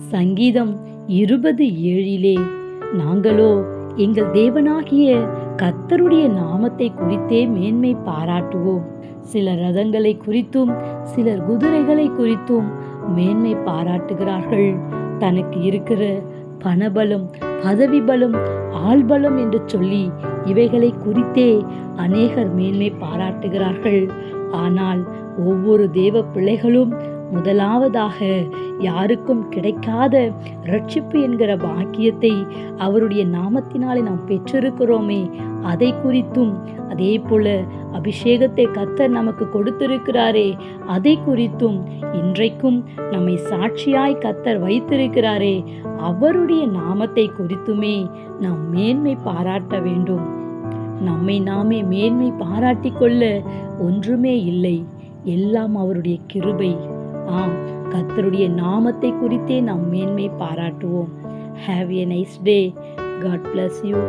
சங்கீதம் 27:7 நாங்களோ எங்கள் தேவனாகிய கர்த்தருடைய நாமத்தை குறித்தே மேன்மை பாராட்டுவோம். சிலர் ரதங்களை குறித்தும் சிலர் குதிரைகளை குறித்தும் மேன்மை பாராட்டுகிறார்கள். தனக்கு இருக்கிற பணபலம், பதவி பலம், ஆள்பலம் என்று சொல்லி இவைகளை குறித்தே அநேகர் மேன்மை பாராட்டுகிறார்கள். ஆனால் ஒவ்வொரு தேவ பிள்ளைகளும் முதலாவதாக யாருக்கும் கிடைக்காத ரட்சிப்பு என்கிற பாக்கியத்தை அவருடைய நாமத்தினாலே நாம் பெற்றிருக்கிறோமே, அதை குறித்தும் அதே போல அபிஷேகத்தை கர்த்தர் நமக்கு கொடுத்திருக்கிறாரே, அதை குறித்தும் இன்றைக்கும் நம்மை சாட்சியாய் கர்த்தர் வைத்திருக்கிறாரே, அவருடைய நாமத்தை குறித்துமே நாம் மேன்மை பாராட்ட வேண்டும். நம்மை நாமே மேன்மை பாராட்டி கொள்ள ஒன்றுமே இல்லை, எல்லாம் அவருடைய கிருபை. ஆம், கர்த்தருடைய நாமத்தை குறித்தே நாம் மேன்மை பாராட்டுவோம். Have a nice day. God bless you.